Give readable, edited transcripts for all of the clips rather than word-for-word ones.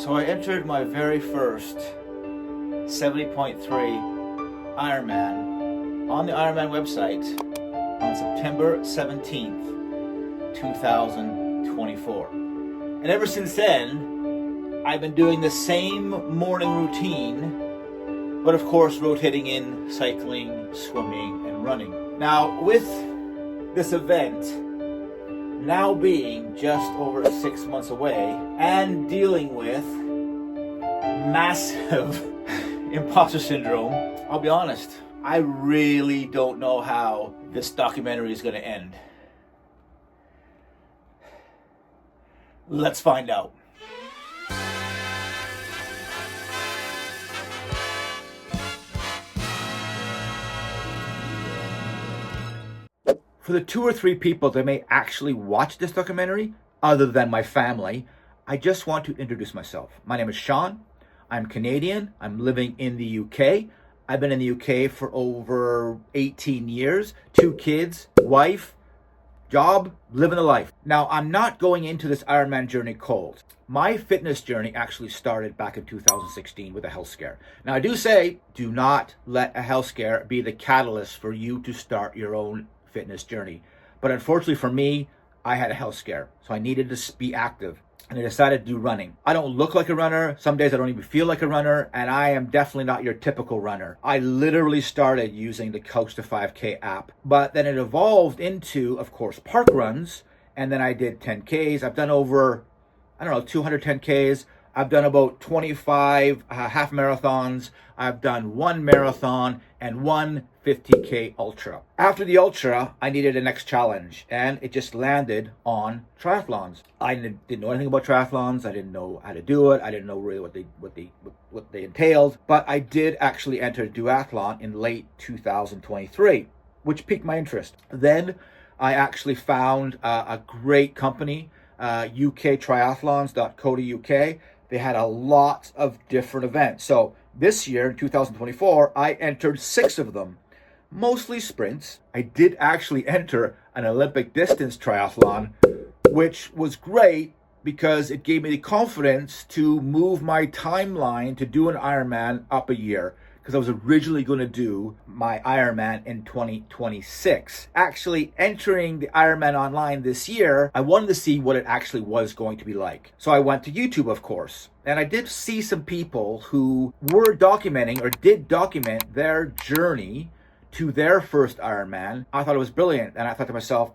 So I entered my very first 70.3 Ironman on the Ironman website on September 17th, 2024. And ever since then, I've been doing the same morning routine, but of course rotating in cycling, swimming, and running. Now, with this event now being just over 6 months away and dealing with massive imposter syndrome, I'll be honest, I really don't know how this documentary is going to end. Let's find out. For the 2 or 3 people that may actually watch this documentary, other than my family, I just want to introduce myself. My name is Sean. I'm Canadian. I'm living in the UK. I've been in the UK for over 18 years, 2 kids, wife, job, living the life. Now, I'm not going into this Ironman journey cold. My fitness journey actually started back in 2016 with a health scare. Now, I do say, do not let a health scare be the catalyst for you to start your own fitness journey. But unfortunately for me, I had a health scare, so I needed to be active, and I decided to do running. I don't look like a runner. Some days I don't even feel like a runner, and I am definitely not your typical runner. I literally started using the Coach to 5K app, but then it evolved into, of course, park runs, and then I did 10Ks. I've done over, 210Ks. I've done about 25 half marathons. I've done 1 marathon and 1 50K ultra. After the ultra, I needed a next challenge, and it just landed on triathlons. I didn't know anything about triathlons. I didn't know how to do it. I didn't know really what they entailed. But I did actually enter duathlon in late 2023, which piqued my interest. Then I actually found a great company, uktriathlons.co.uk. They had a lot of different events. So this year, in 2024, I entered 6 of them, mostly sprints. I did actually enter an Olympic distance triathlon, which was great because it gave me the confidence to move my timeline to do an Ironman up a year, because I was originally going to do my Ironman in 2026. Actually, entering the Ironman online this year, I wanted to see what it actually was going to be like. So I went to YouTube, of course, and I did see some people who were documenting or did document their journey to their first Ironman. I thought it was brilliant, and I thought to myself,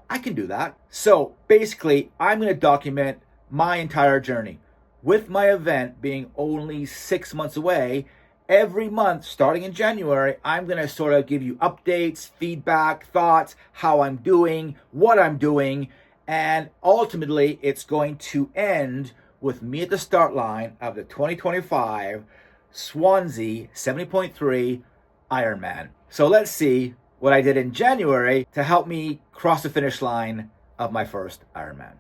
I can do that. So basically, I'm going to document my entire journey. With my event being only 6 months away, every month, starting in January, I'm going to sort of give you updates, feedback, thoughts, how I'm doing, what I'm doing, and ultimately, it's going to end with me at the start line of the 2025 Swansea 70.3 Ironman. So let's see what I did in January to help me cross the finish line of my first Ironman.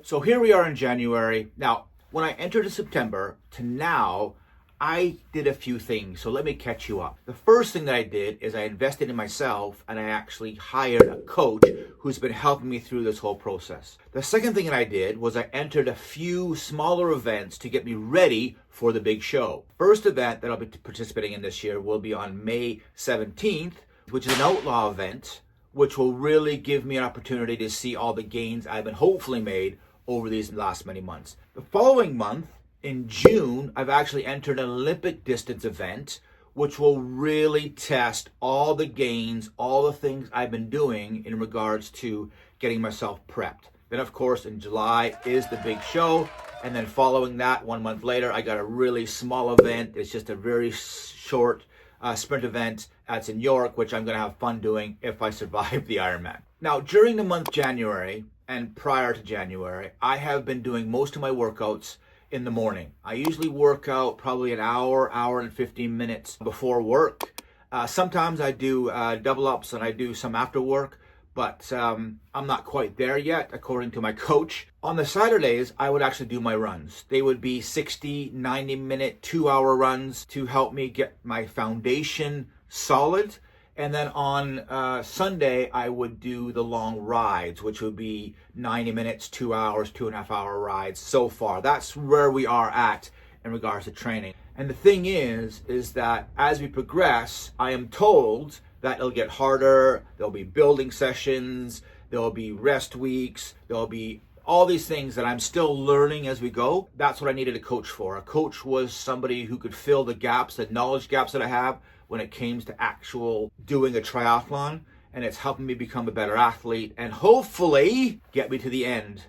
So here we are in January. Now, when I entered in September to now, I did a few things. So let me catch you up. The first thing that I did is I invested in myself, and I actually hired a coach who's been helping me through this whole process. The second thing that I did was I entered a few smaller events to get me ready for the big show. First event that I'll be participating in this year will be on May 17th, which is an outlaw event, which will really give me an opportunity to see all the gains I've been hopefully made over these last many months. The following month, in June, I've actually entered an Olympic distance event, which will really test all the gains, all the things I've been doing in regards to getting myself prepped. Then, of course, in July is the big show. And then following that, 1 month later, I got a really small event. It's just a very short sprint event. That's in York, which I'm going to have fun doing if I survive the Ironman. Now, during the month January and prior to January, I have been doing most of my workouts in the morning. I usually work out probably an hour and 15 minutes before work. Sometimes I do double ups and I do some after work, but I'm not quite there yet, according to my coach. On the Saturdays, I would actually do my runs. They would be 60, 90 minute, 2 hour runs to help me get my foundation solid And then on Sunday, I would do the long rides, which would be 90 minutes, 2 hours, 2.5 hour rides so far. That's where we are at in regards to training. And the thing is that as we progress, I am told that it'll get harder. There'll be building sessions, there'll be rest weeks, there'll be all these things that I'm still learning as we go. That's what I needed a coach for. A coach was somebody who could fill the gaps, the knowledge gaps that I have when it came to actual doing a triathlon. And it's helping me become a better athlete and hopefully get me to the end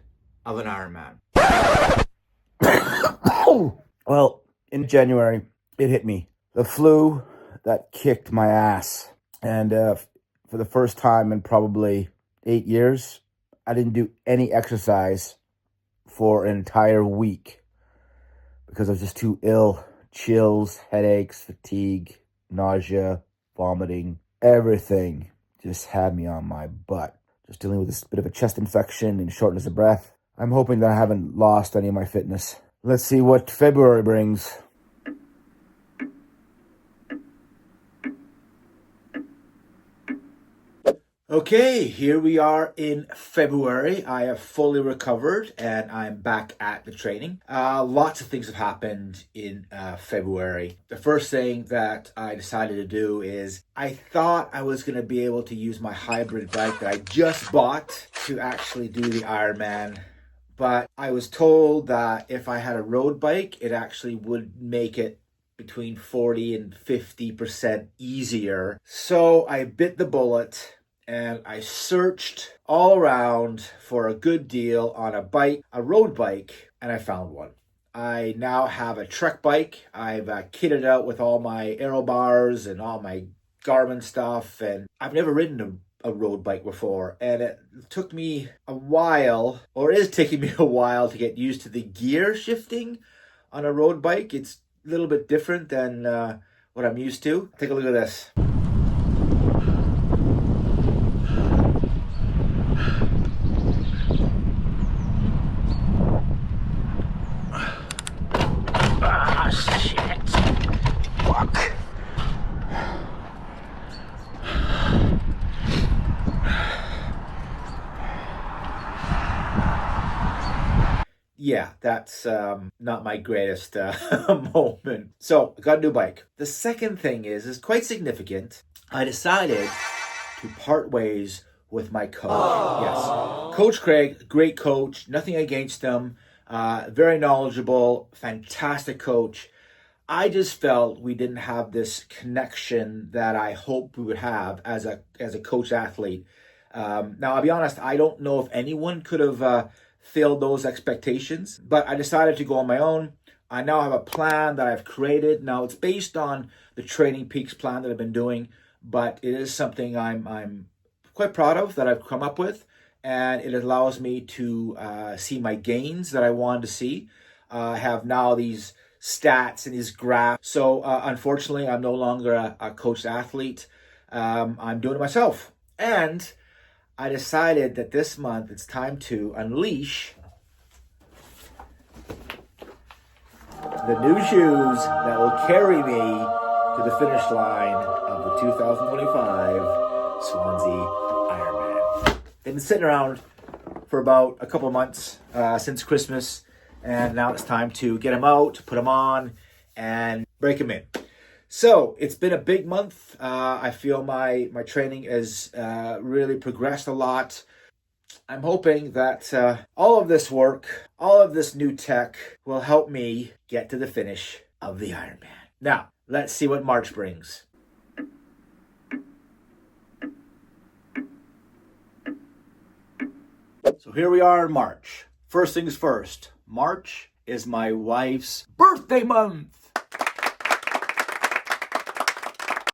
of an Ironman. Well, in January, it hit me. The flu that kicked my ass. And for the first time in probably 8 years, I didn't do any exercise for an entire week because I was just too ill. Chills, headaches, fatigue, nausea, vomiting, everything just had me on my butt. Just dealing with this bit of a chest infection and shortness of breath. I'm hoping that I haven't lost any of my fitness. Let's see what February brings. Okay, here we are in February. I have fully recovered and I'm back at the training. Lots of things have happened in February. The first thing that I decided to do is I thought I was going to be able to use my hybrid bike that I just bought to actually do the Ironman. But I was told that if I had a road bike, it actually would make it between 40 and 50% easier. So I bit the bullet. And I searched all around for a good deal on a bike, a road bike, and I found one. I now have a Trek bike. I've kitted out with all my aero bars and all my Garmin stuff, and I've never ridden a road bike before. And it took me a while, or is taking me a while, to get used to the gear shifting on a road bike. It's a little bit different than what I'm used to. Take a look at this. Yeah, that's not my greatest moment. So I got a new bike. The second thing is quite significant. I decided to part ways with my coach. Aww. Yes, Coach Craig, great coach. Nothing against him. Very knowledgeable, fantastic coach. I just felt we didn't have this connection that I hoped we would have as a coach athlete. Now, I'll be honest, I don't know if anyone could have filled those expectations, but I decided to go on my own. I now have a plan that I've created. Now, it's based on the Training Peaks plan that I've been doing, but it is something I'm quite proud of that I've come up with, and it allows me to see my gains that I wanted to see. I have now these stats and these graphs. So unfortunately, I'm no longer a coached athlete. I'm doing it myself. And I decided that this month it's time to unleash the new shoes that will carry me to the finish line of the 2025 Swansea Ironman. They've been sitting around for about a couple of months since Christmas. And now it's time to get them out, put them on, and break them in. So it's been a big month. I feel my training has really progressed a lot. I'm hoping that all of this work, all of this new tech will help me get to the finish of the Ironman. Now, let's see what March brings. So here we are in March. First things first. March is my wife's birthday month.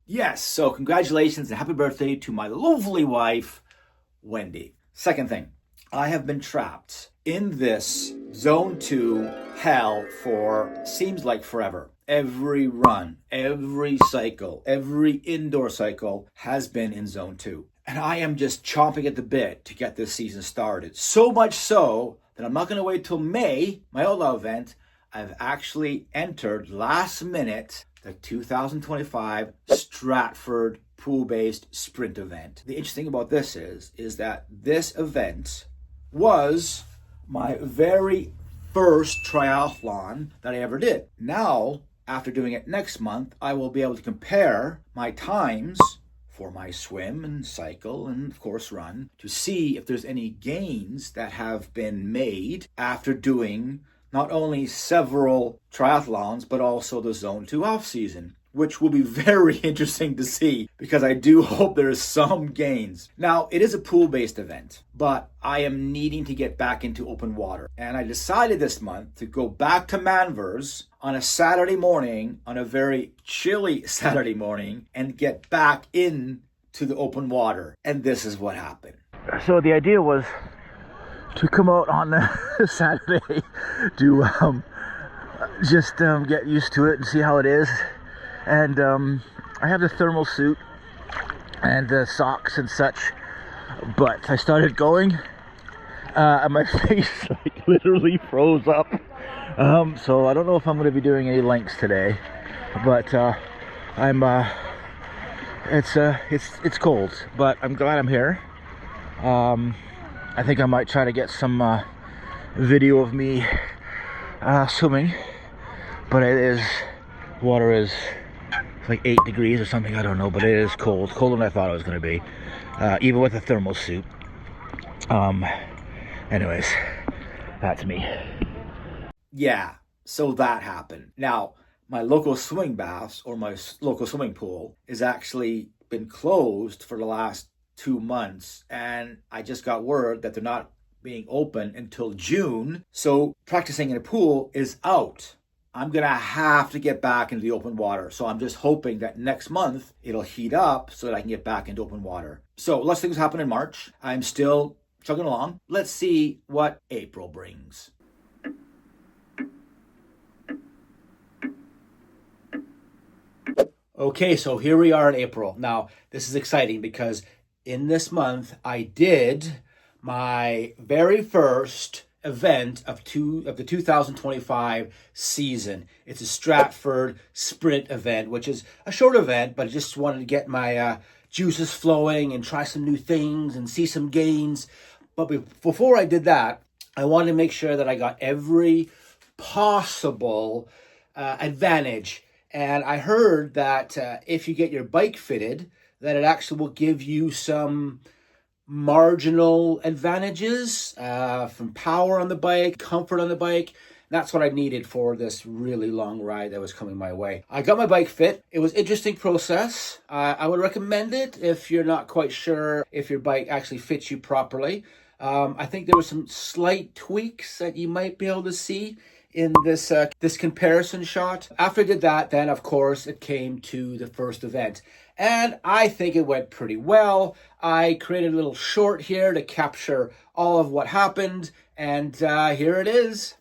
Yes, so congratulations and happy birthday to my lovely wife, Wendy. Second thing, I have been trapped in this zone 2 hell for seems like forever. Every run, every cycle, every indoor cycle has been in zone 2. And I am just chomping at the bit to get this season started. So much so that I'm not going to wait till May, my outlaw event. I've actually entered last minute the 2025 Stratford pool-based sprint event. The interesting about this is that this event was my very first triathlon that I ever did. Now, after doing it next month, I will be able to compare my times for my swim and cycle and of course run to see if there's any gains that have been made after doing not only several triathlons but also the Zone 2 off season, which will be very interesting to see because I do hope there is some gains. Now, it is a pool-based event, but I am needing to get back into open water. And I decided this month to go back to Manvers on a Saturday morning, on a very chilly Saturday morning, and get back into the open water. And this is what happened. So the idea was to come out on Saturday to just get used to it and see how it is. And I have the thermal suit and the socks and such, but I started going and my face like literally froze up. So I don't know if I'm going to be doing any lengths today, but it's cold, but I'm glad I'm here. I think I might try to get some video of me swimming, but water is like 8 degrees or something, I don't know, but it is colder than I thought it was going to be, even with a thermal suit. Anyways, that's me. Yeah, so that happened. Now, my local swimming baths or my local swimming pool is actually been closed for the last 2 months, and I just got word that they're not being open until June, so practicing in a pool is out. I'm going to have to get back into the open water. So I'm just hoping that next month it'll heat up so that I can get back into open water. So lots of things happen in March. I'm still chugging along. Let's see what April brings. Okay, so here we are in April. Now, this is exciting because in this month I did my very first event of the 2025 season. It's a Stratford sprint event, which is a short event, but I just wanted to get my juices flowing and try some new things and see some gains. But before I did that, I wanted to make sure that I got every possible advantage. And I heard that if you get your bike fitted, that it actually will give you some marginal advantages from power on the bike, comfort on the bike. That's what I needed for this really long ride that was coming my way. I got my bike fit. It was an interesting process. I would recommend it if you're not quite sure if your bike actually fits you properly. I think there were some slight tweaks that you might be able to see in this comparison shot. After I did that, then of course it came to the first event. And I think it went pretty well. I created a little short here to capture all of what happened. And here it is.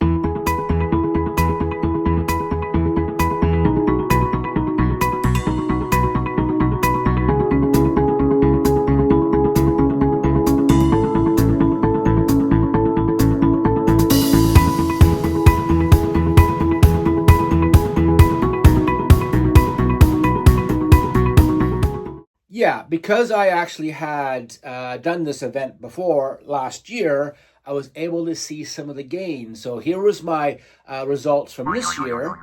Yeah, because I actually had done this event before last year, I was able to see some of the gains. So here was my results from this year,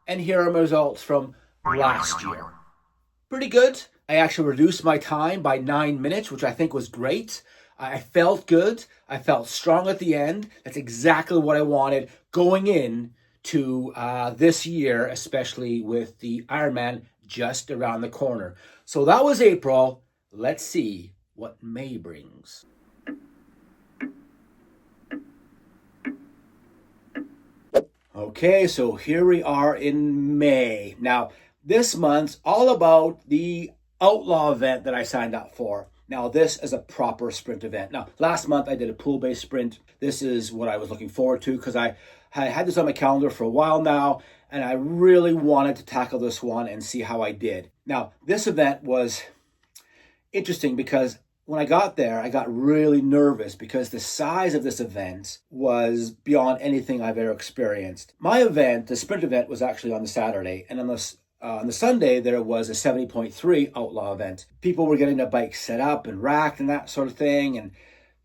and here are my results from last year. Pretty good. I actually reduced my time by 9 minutes, which I think was great. I felt good. I felt strong at the end. That's exactly what I wanted going in to this year, especially with the Ironman just around the corner. So that was April. Let's see what May brings. Okay, so here we are in May. Now, this month's all about the Outlaw event that I signed up for. Now, this is a proper sprint event. Now, last month I did a pool-based sprint. This is what I was looking forward to because I had this on my calendar for a while now, and I really wanted to tackle this one and see how I did. Now, this event was interesting because when I got there, I got really nervous because the size of this event was beyond anything I've ever experienced. My event, the sprint event, was actually on the Saturday, and on the on the Sunday, there was a 70.3 outlaw event. People were getting their bikes set up and racked and that sort of thing. And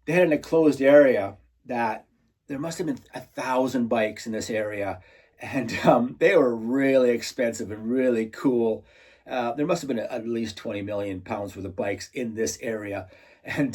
they had in a closed area that there must have been 1,000 bikes in this area. And they were really expensive and really cool. There must have been at least 20 million pounds worth of bikes in this area. And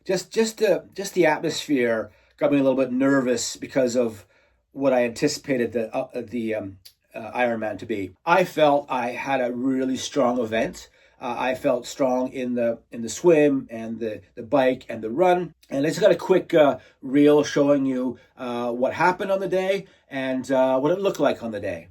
just the atmosphere got me a little bit nervous because of what I anticipated the Ironman to be. I felt I had a really strong event. I felt strong in the swim and the bike and the run. And I just got a quick reel showing you what happened on the day and what it looked like on the day.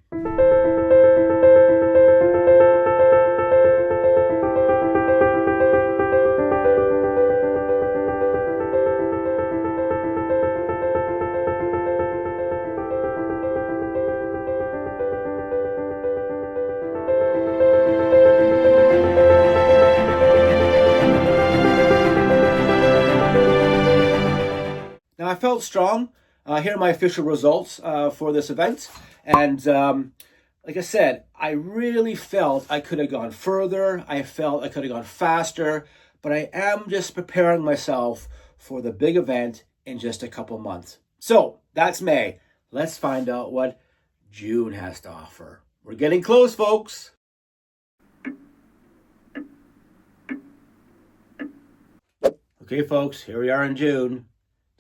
Now, I felt strong. Here are my official results for this event. And like I said, I really felt I could have gone further. I felt I could have gone faster. But I am just preparing myself for the big event in just a couple months. So that's May. Let's find out what June has to offer. We're getting close, folks. Okay, folks, here we are in June.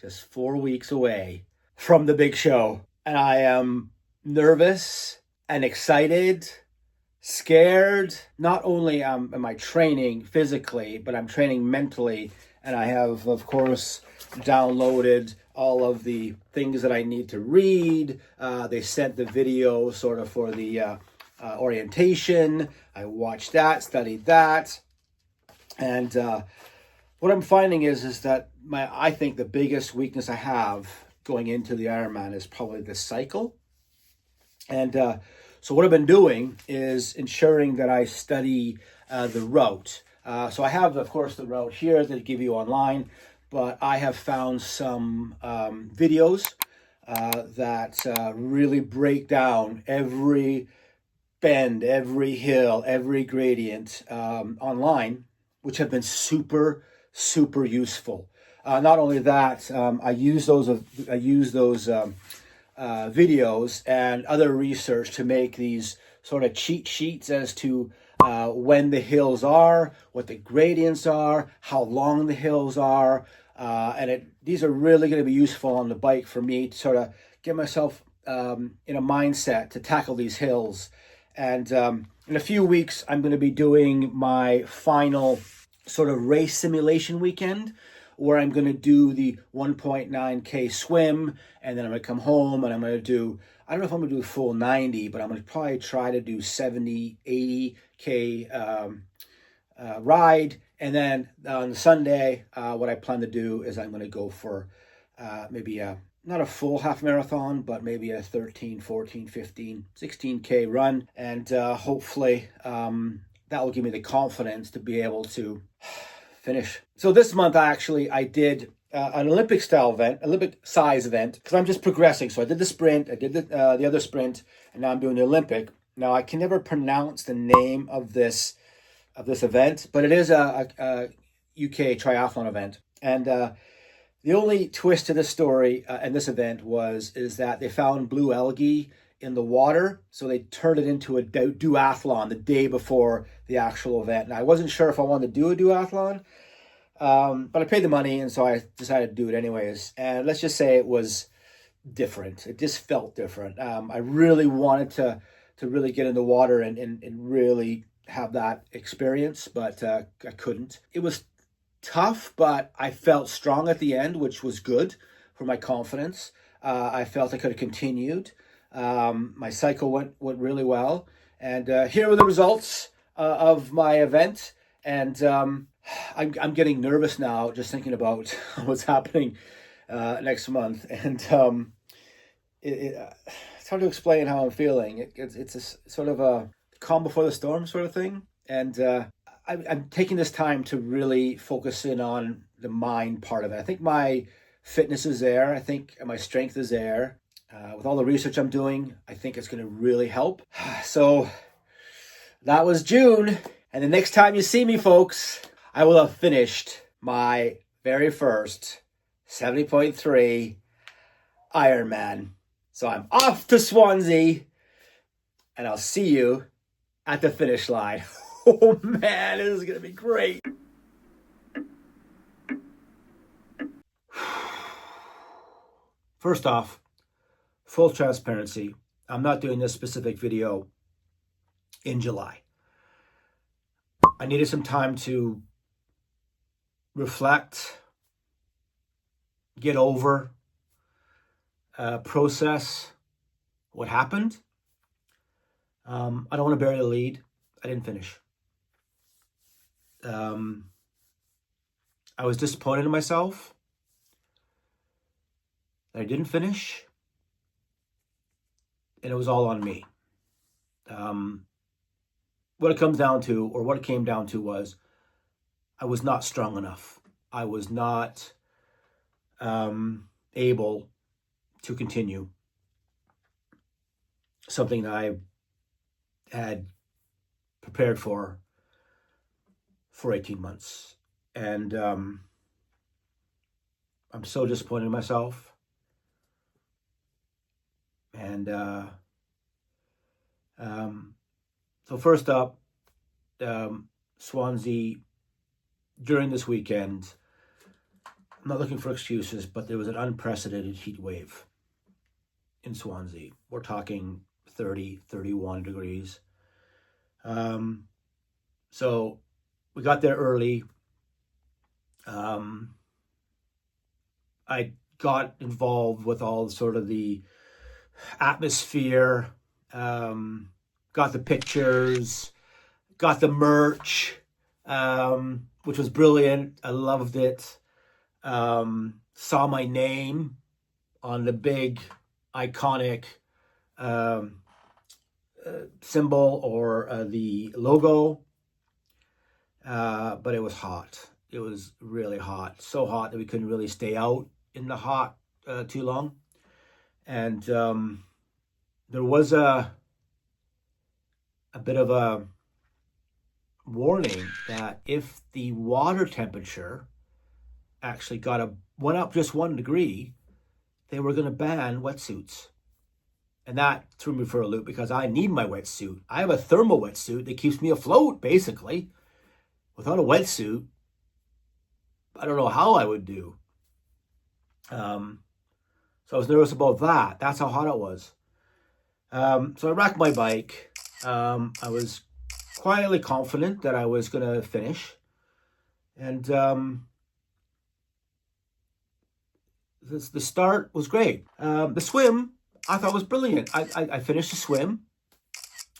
Just 4 weeks away from the big show. And I am nervous and excited, scared. Not only am I training physically, but I'm training mentally. And I have, of course, downloaded all of the things that I need to read. They sent the video sort of for the orientation. I watched that, studied that. And what I'm finding is that I think the biggest weakness I have going into the Ironman is probably the cycle. And so what I've been doing is ensuring that I study the route. So I have, of course, the route here that I give you online, but I have found some videos that really break down every bend, every hill, every gradient online, which have been super useful. Not only that, I use those videos and other research to make these sort of cheat sheets as to when the hills are, what the gradients are, how long the hills are, and these are really going to be useful on the bike for me to sort of get myself in a mindset to tackle these hills. And in a few weeks, I'm going to be doing my final sort of race simulation weekend, where I'm going to do the 1.9K swim, and then I'm going to come home and I'm going to do, I don't know if I'm going to do a full 90, but I'm going to probably try to do 70, 80K ride. And then on Sunday, what I plan to do is I'm going to go for maybe not a full half marathon, but maybe a 13, 14, 15, 16K run. And hopefully that will give me the confidence to be able to finish. So this month, I did an Olympic size event, because I'm just progressing. So I did the sprint, I did the other sprint, and now I'm doing the Olympic. Now I can never pronounce the name of this event, but it is a UK triathlon event. And the only twist to this story and this event is that they found blue algae in the water, so they turned it into a duathlon the day before the actual event. And I wasn't sure if I wanted to do a duathlon, but I paid the money, and so I decided to do it anyways. And let's just say it was different. It just felt different. I really wanted to really get in the water and really have that experience, but I couldn't. It was tough, but I felt strong at the end, which was good for my confidence. I felt I could have continued. My cycle went really well, and here were the results of my event. And I'm getting nervous now just thinking about what's happening next month, and it's hard to explain how I'm feeling. It's a sort of a calm before the storm sort of thing, and I'm taking this time to really focus in on the mind part of it. I think my fitness is there. I think my strength is there. With all the research I'm doing, I think it's going to really help. So That was June. And the next time you see me, folks, I will have finished my very first 70.3 Ironman. So I'm off to Swansea, and I'll see you at the finish line. Oh man, this is going to be great. First off, full transparency, I'm not doing this specific video in July. I needed some time to reflect, get over, process what happened. I don't want to bury the lead. I didn't finish. I was disappointed in myself. I didn't finish, and it was all on me. What it comes down to, or what it came down to, was I was not strong enough. I was not able to continue something that I had prepared for 18 months. And I'm so disappointed in myself. And so first up, Swansea, during this weekend, I'm not looking for excuses, but there was an unprecedented heat wave in Swansea. We're talking 30, 31 degrees. So we got there early. I got involved with all sort of the atmosphere, got the pictures, got the merch, which was brilliant. I loved it. Saw my name on the big iconic symbol or the logo, but it was hot. It was really hot, so hot that we couldn't really stay out in the hot too long. And there was a bit of a warning that if the water temperature actually went up just 1 degree, they were going to ban wetsuits. And that threw me for a loop because I need my wetsuit. I have a thermal wetsuit that keeps me afloat, basically. Without a wetsuit, I don't know how I would do. So I was nervous about that. That's how hot it was. So I racked my bike. I was quietly confident that I was going to finish. And the start was great. The swim, I thought, was brilliant. I finished the swim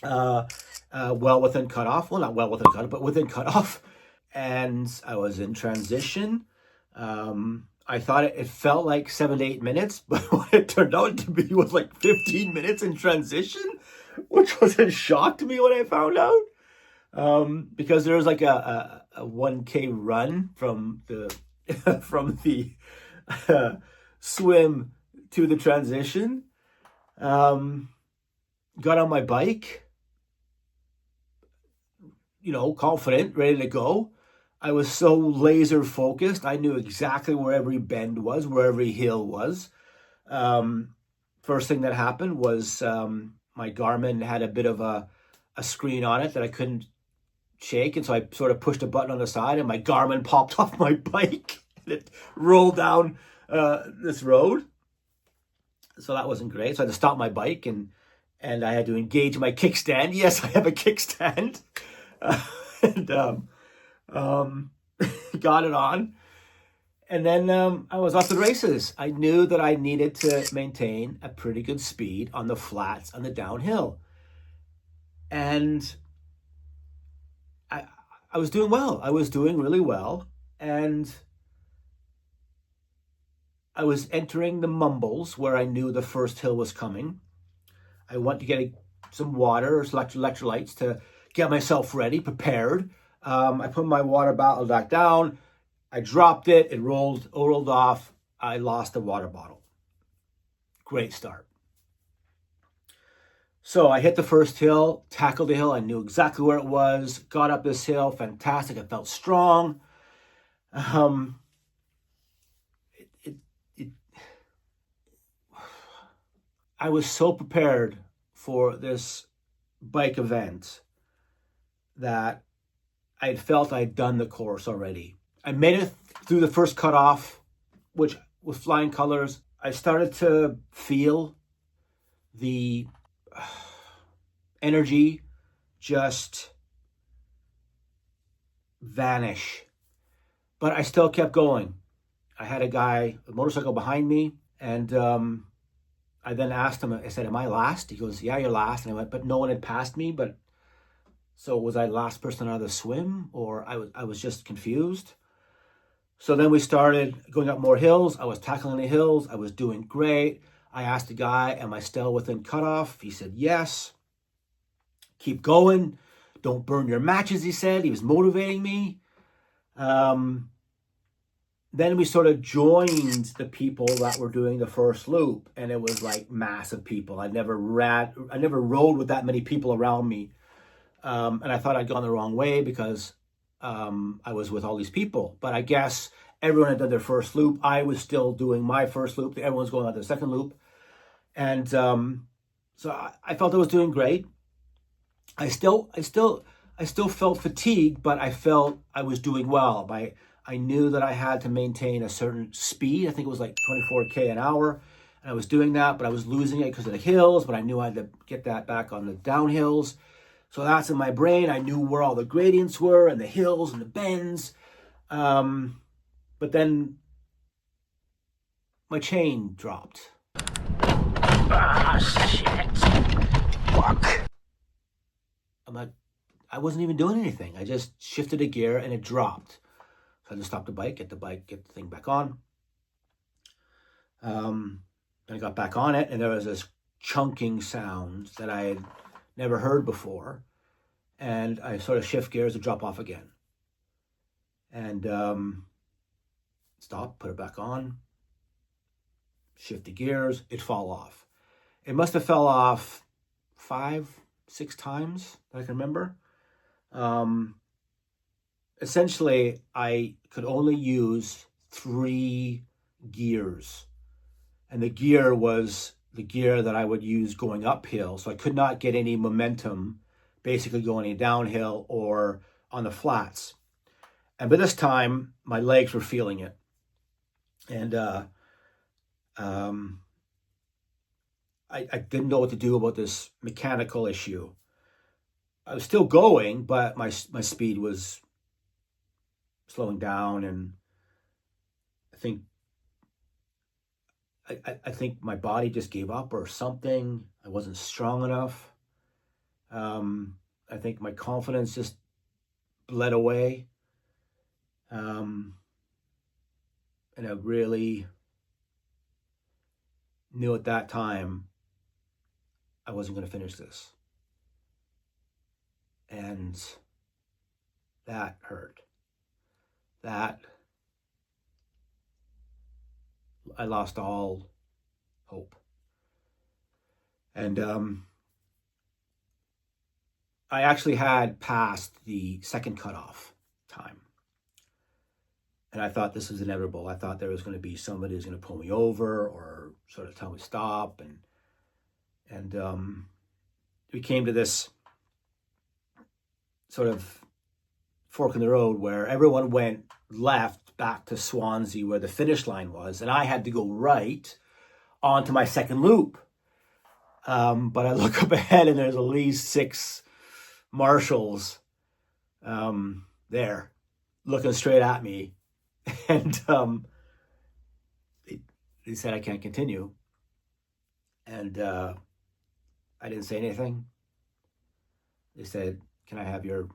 well within cutoff. Well, not well within cutoff, but within cutoff. And I was in transition. I thought it felt like 7 to 8 minutes, but what it turned out to be was like 15 minutes in transition, which was a shock to me when I found out. Because there was like a 1K run from the swim to the transition. Got on my bike, confident, ready to go. I was so laser focused. I knew exactly where every bend was, where every hill was. First thing that happened was my Garmin had a bit of a screen on it that I couldn't shake. And so I sort of pushed a button on the side and my Garmin popped off my bike and it rolled down this road. So that wasn't great. So I had to stop my bike and I had to engage my kickstand. Yes, I have a kickstand. Got it on. And then I was off to the races. I knew that I needed to maintain a pretty good speed on the flats on the downhill. And I was doing well. I was doing really well. And I was entering the mumbles where I knew the first hill was coming. I went to get some water or some electrolytes to get myself ready, prepared. I put my water bottle back down. I dropped it. It rolled off. I lost the water bottle. Great start. So I hit the first hill, tackled the hill. I knew exactly where it was, got up this hill, fantastic. I felt strong. Um, it, it, I was so prepared for this bike event that I felt I'd done the course already. I made it through the first cutoff, which was flying colors. I started to feel the energy just vanish. But I still kept going. I had a motorcycle behind me, and I then asked him, I said, am I last? He goes, yeah, you're last. And I went, but no one had passed me. But so was I the last person out of the swim, or I was just confused? So then we started going up more hills. I was tackling the hills. I was doing great. I asked the guy, am I still within cutoff? He said, yes. Keep going. Don't burn your matches, he said. He was motivating me. Then we sort of joined the people that were doing the first loop, and it was like massive people. I never rode with that many people around me. And I thought I'd gone the wrong way because I was with all these people. But I guess everyone had done their first loop. I was still doing my first loop. Everyone's going on their second loop. And so I felt I was doing great. I still felt fatigued, but I felt I was doing well. I knew that I had to maintain a certain speed. I think it was like 24K an hour. And I was doing that, but I was losing it because of the hills. But I knew I had to get that back on the downhills. So that's in my brain. I knew where all the gradients were and the hills and the bends. But then my chain dropped. Ah, shit. Fuck. I wasn't even doing anything. I just shifted a gear and it dropped. So I had to stop the bike, get the thing back on. Then I got back on it, and there was this chunking sound that I had never heard before. And I sort of shift gears to drop off again. And stop, put it back on, shift the gears, it fall off. It must have fell off 5-6 times that I can remember. Essentially, I could only use 3 gears. And the gear was the gear that I would use going uphill. So I could not get any momentum basically going downhill or on the flats. And by this time, my legs were feeling it. And I didn't know what to do about this mechanical issue. I was still going, but my speed was slowing down, and I think my body just gave up or something. I wasn't strong enough. I think my confidence just bled away. And I really knew at that time I wasn't going to finish this. And that hurt. That I lost all hope. And I actually had passed the second cutoff time. And I thought this was inevitable. I thought there was going to be somebody who's going to pull me over or sort of tell me stop. And we came to this sort of fork in the road where everyone went left back to Swansea where the finish line was. And I had to go right onto my second loop. But I look up ahead and there's at least 6 marshals there looking straight at me. And they said I can't continue. And I didn't say anything. They said, can I have your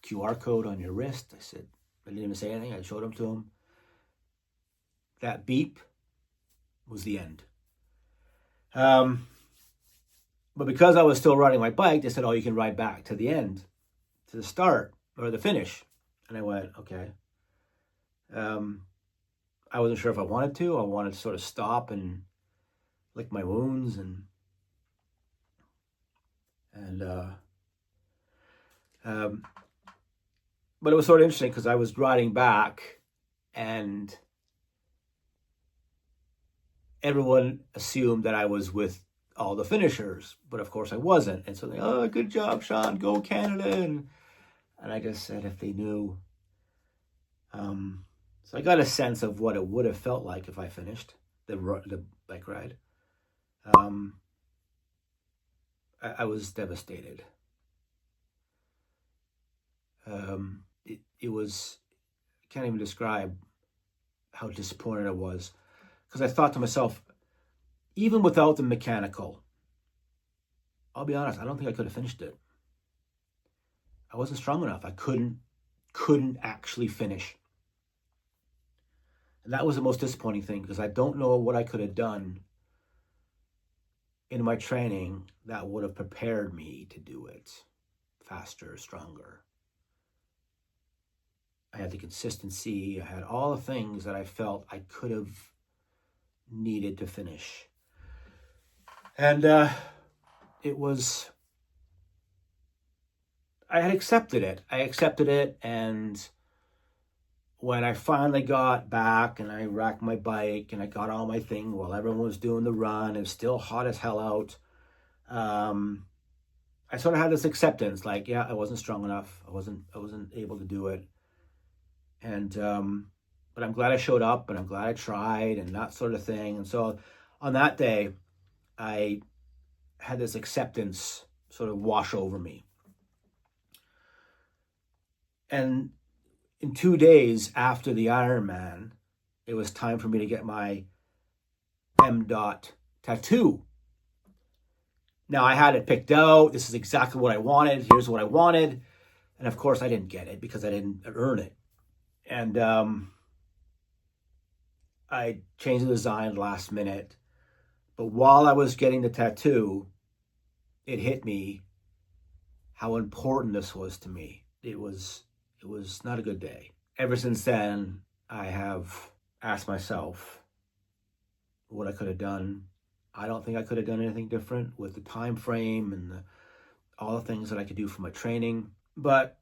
QR code on your wrist? I said, I didn't even say anything. I showed them to them. That beep was the end. But because I was still riding my bike, they said, oh, you can ride back to the end, to the start or the finish. And I went, okay. I wasn't sure if I wanted to. I wanted to sort of stop and lick my wounds. And And but it was sort of interesting because I was riding back, and everyone assumed that I was with all the finishers, but of course I wasn't. And so they, oh, good job, Sean, go Canada. And I just said if they knew. So I got a sense of what it would have felt like if I finished the bike ride. I was devastated. It was, I can't even describe how disappointed I was, because I thought to myself, even without the mechanical, I'll be honest, I don't think I could have finished it. I wasn't strong enough. I couldn't actually finish. And that was the most disappointing thing, because I don't know what I could have done in my training that would have prepared me to do it faster, stronger. I had the consistency. I had all the things that I felt I could have needed to finish. And it was, I had accepted it. And when I finally got back and I racked my bike and I got all my thing while everyone was doing the run, it was still hot as hell out. I sort of had this acceptance, like, yeah, I wasn't strong enough. I wasn't able to do it. And, but I'm glad I showed up, and I'm glad I tried, and that sort of thing. And so on that day, I had this acceptance sort of wash over me. And in 2 days after the Ironman, it was time for me to get my M. tattoo. Now, I had it picked out. This is exactly what I wanted. Here's what I wanted. And of course, I didn't get it because I didn't earn it. And I changed the design last minute. But while I was getting the tattoo, it hit me how important this was to me. It was not a good day. Ever since then, I have asked myself what I could have done. I don't think I could have done anything different with the time frame and all the things that I could do for my training. But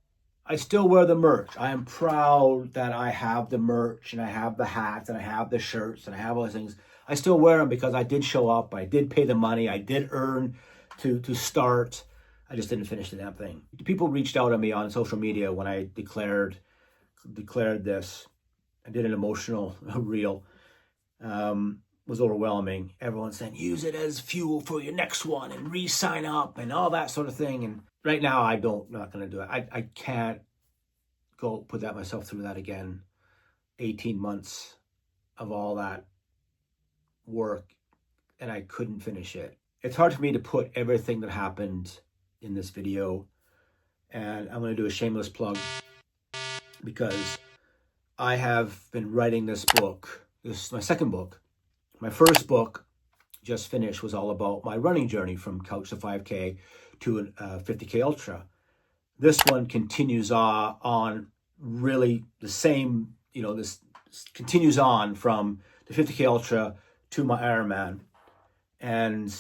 I still wear the merch. I am proud that I have the merch, and I have the hats, and I have the shirts, and I have all those things. I still wear them because I did show up. I did pay the money. I did earn to start. I just didn't finish the damn thing. People reached out to me on social media when I declared this. I did an emotional reel. Was overwhelming. Everyone saying, use it as fuel for your next one and re-sign up and all that sort of thing. And right now, not going to do it. I can't go put myself through that again. 18 months of all that work, and I couldn't finish it. It's hard for me to put everything that happened in this video, and I'm going to do a shameless plug because I have been writing this book. This is my second book. My first book, just finished, was all about my running journey from couch to 5K to a 50K Ultra. This one continues on really the same, this continues on from the 50K Ultra to my Ironman. And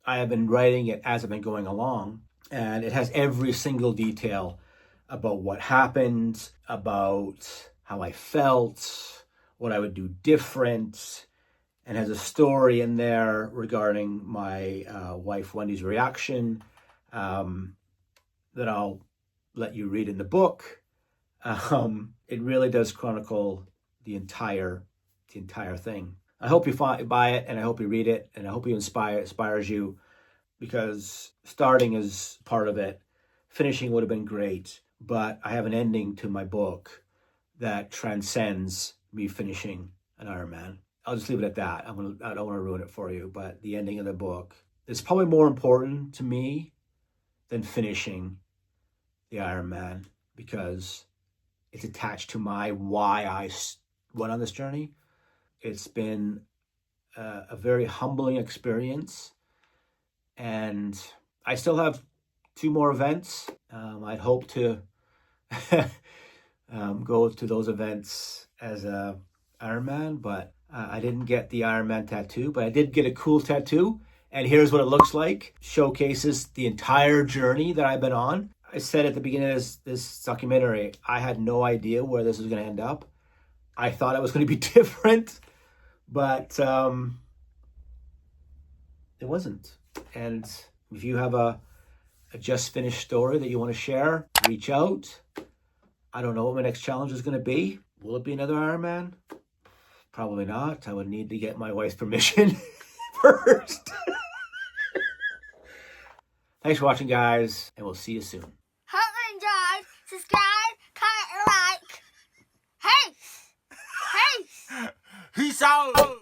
I have been writing it as I've been going along, and it has every single detail about what happened, about how I felt, what I would do different, and has a story in there regarding my wife Wendy's reaction that I'll let you read in the book. It really does chronicle the entire thing. I hope you buy it, and I hope you read it, and I hope it inspires you, because starting is part of it. Finishing would have been great, but I have an ending to my book that transcends me finishing an Ironman. I'll just leave it at that. I don't want to ruin it for you, but the ending of the book is probably more important to me than finishing the Ironman, because it's attached to why I went on this journey. It's been a very humbling experience, and I still have 2 more events. I'd hope to go to those events as a Ironman, but I didn't get the Ironman tattoo, but I did get a cool tattoo, And here's what it looks like. Showcases the entire journey that I've been on. I said at the beginning of this documentary, I had no idea where this was going to end up. I thought it was going to be different, but it wasn't. And if you have a just finished story that you want to share, reach out. I don't know what my next challenge is going to be. Will it be another Ironman? Probably not. I would need to get my wife's permission first. Thanks for watching, guys, and we'll see you soon. Hope you enjoyed. Subscribe, comment, and like. Hey! Hey! Peace out.